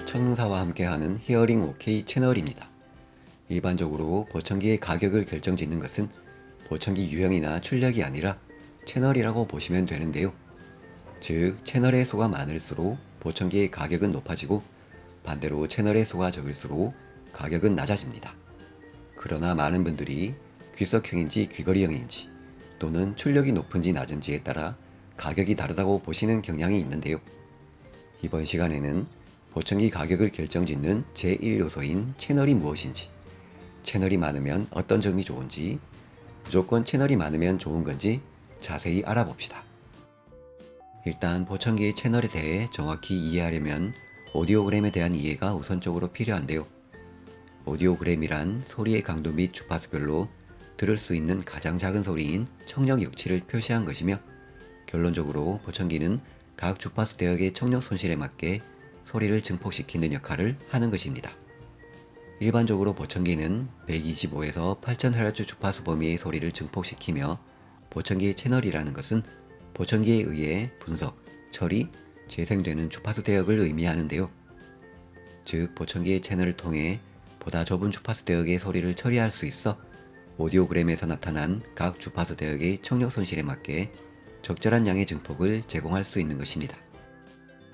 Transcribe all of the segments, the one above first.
청사와 함께하는 히어링 OK 채널입니다. 일반적으로 보청기의 가격을 결정짓는 것은 보청기 유형이나 출력이 아니라 채널이라고 보시면 되는데요. 즉, 채널의 수가 많을수록 보청기의 가격은 높아지고 반대로 채널의 수가 적을수록 가격은 낮아집니다. 그러나 많은 분들이 귀석형인지 귀걸이형인지 또는 출력이 높은지 낮은지에 따라 가격이 다르다고 보시는 경향이 있는데요. 이번 시간에는 보청기 가격을 결정짓는 제1요소인 채널이 무엇인지, 채널이 많으면 어떤 점이 좋은지, 무조건 채널이 많으면 좋은 건지 자세히 알아봅시다. 일단 보청기의 채널에 대해 정확히 이해하려면 오디오그램에 대한 이해가 우선적으로 필요한데요. 오디오그램이란 소리의 강도 및 주파수별로 들을 수 있는 가장 작은 소리인 청력 역치를 표시한 것이며, 결론적으로 보청기는 각 주파수 대역의 청력 손실에 맞게 소리를 증폭시키는 역할을 하는 것입니다. 일반적으로 보청기는 125에서 8000Hz 주파수 범위의 소리를 증폭시키며, 보청기의 채널이라는 것은 보청기에 의해 분석, 처리, 재생되는 주파수 대역을 의미하는데요. 즉, 보청기의 채널을 통해 보다 좁은 주파수 대역의 소리를 처리할 수 있어 오디오그램에서 나타난 각 주파수 대역의 청력 손실에 맞게 적절한 양의 증폭을 제공할 수 있는 것입니다.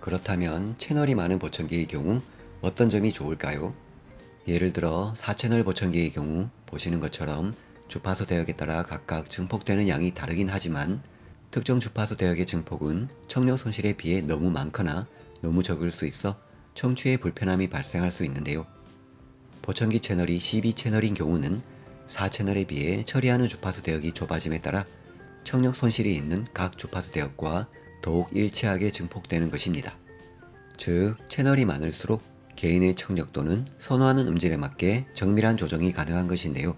그렇다면 채널이 많은 보청기의 경우 어떤 점이 좋을까요? 예를 들어 4채널 보청기의 경우 보시는 것처럼 주파수 대역에 따라 각각 증폭되는 양이 다르긴 하지만 특정 주파수 대역의 증폭은 청력 손실에 비해 너무 많거나 너무 적을 수 있어 청취에 불편함이 발생할 수 있는데요. 보청기 채널이 12채널인 경우는 4채널에 비해 처리하는 주파수 대역이 좁아짐에 따라 청력 손실이 있는 각 주파수 대역과 더욱 일치하게 증폭되는 것입니다. 즉, 채널이 많을수록 개인의 청력도는 선호하는 음질에 맞게 정밀한 조정이 가능한 것인데요.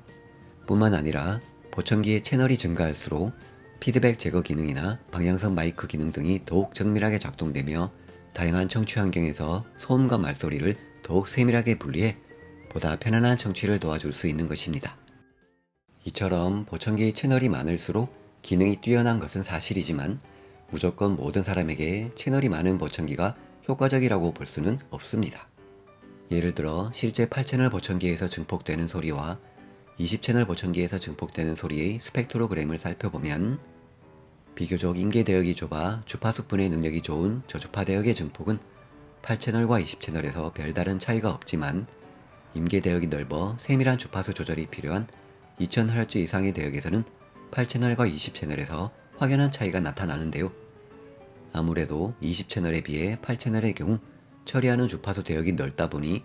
뿐만 아니라 보청기의 채널이 증가할수록 피드백 제거 기능이나 방향성 마이크 기능 등이 더욱 정밀하게 작동되며 다양한 청취 환경에서 소음과 말소리를 더욱 세밀하게 분리해 보다 편안한 청취를 도와줄 수 있는 것입니다. 이처럼 보청기의 채널이 많을수록 기능이 뛰어난 것은 사실이지만 무조건 모든 사람에게 채널이 많은 보청기가 효과적이라고 볼 수는 없습니다. 예를 들어 실제 8채널 보청기에서 증폭되는 소리와 20채널 보청기에서 증폭되는 소리의 스펙트로그램을 살펴보면 비교적 인계 대역이 좁아 주파수 분해 능력이 좋은 저주파 대역의 증폭은 8채널과 20채널에서 별다른 차이가 없지만 임계 대역이 넓어 세밀한 주파수 조절이 필요한 2000Hz 이상의 대역에서는 8채널과 20채널에서 확연한 차이가 나타나는데요. 아무래도 20채널에 비해 8채널의 경우 처리하는 주파수 대역이 넓다 보니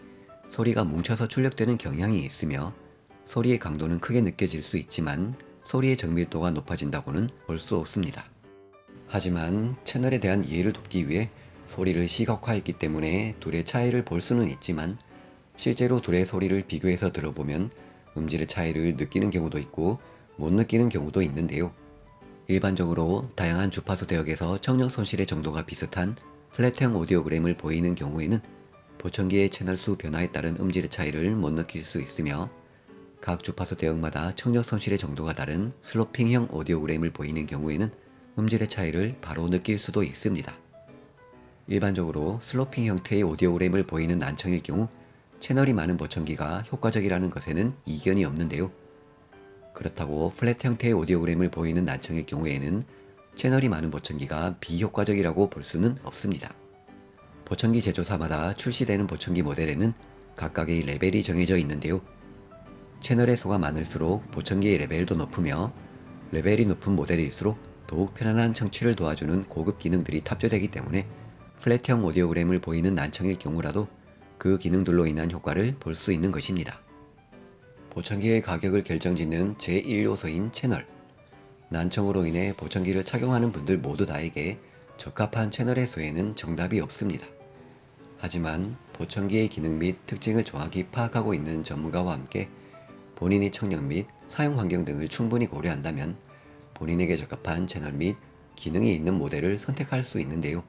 소리가 뭉쳐서 출력되는 경향이 있으며 소리의 강도는 크게 느껴질 수 있지만 소리의 정밀도가 높아진다고는 볼 수 없습니다. 하지만 채널에 대한 이해를 돕기 위해 소리를 시각화했기 때문에 둘의 차이를 볼 수는 있지만 실제로 둘의 소리를 비교해서 들어보면 음질의 차이를 느끼는 경우도 있고 못 느끼는 경우도 있는데요. 일반적으로 다양한 주파수 대역에서 청력 손실의 정도가 비슷한 플랫형 오디오그램을 보이는 경우에는 보청기의 채널 수 변화에 따른 음질의 차이를 못 느낄 수 있으며, 각 주파수 대역마다 청력 손실의 정도가 다른 슬로핑형 오디오그램을 보이는 경우에는 음질의 차이를 바로 느낄 수도 있습니다. 일반적으로 슬로핑 형태의 오디오그램을 보이는 난청일 경우 채널이 많은 보청기가 효과적이라는 것에는 이견이 없는데요. 그렇다고 플랫 형태의 오디오그램을 보이는 난청일 경우에는 채널이 많은 보청기가 비효과적이라고 볼 수는 없습니다. 보청기 제조사마다 출시되는 보청기 모델에는 각각의 레벨이 정해져 있는데요. 채널의 수가 많을수록 보청기의 레벨도 높으며 레벨이 높은 모델일수록 더욱 편안한 청취를 도와주는 고급 기능들이 탑재되기 때문에 플랫형 오디오그램을 보이는 난청일 경우라도 그 기능들로 인한 효과를 볼 수 있는 것입니다. 보청기의 가격을 결정짓는 제1요소인 채널. 난청으로 인해 보청기를 착용하는 분들 모두 다에게 적합한 채널의 수에는 정답이 없습니다. 하지만 보청기의 기능 및 특징을 정확히 파악하고 있는 전문가와 함께 본인의 청력 및 사용 환경 등을 충분히 고려한다면 본인에게 적합한 채널 및 기능이 있는 모델을 선택할 수 있는데요.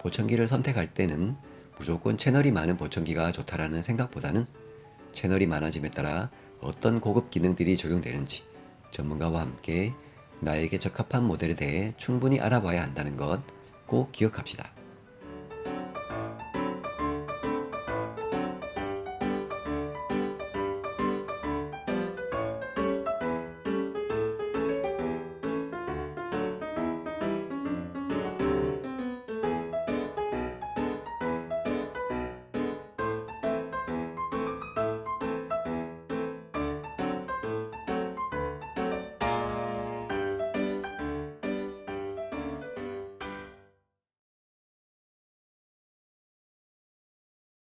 보청기를 선택할 때는 무조건 채널이 많은 보청기가 좋다라는 생각보다는 채널이 많아짐에 따라 어떤 고급 기능들이 적용되는지 전문가와 함께 나에게 적합한 모델에 대해 충분히 알아봐야 한다는 것 꼭 기억합시다.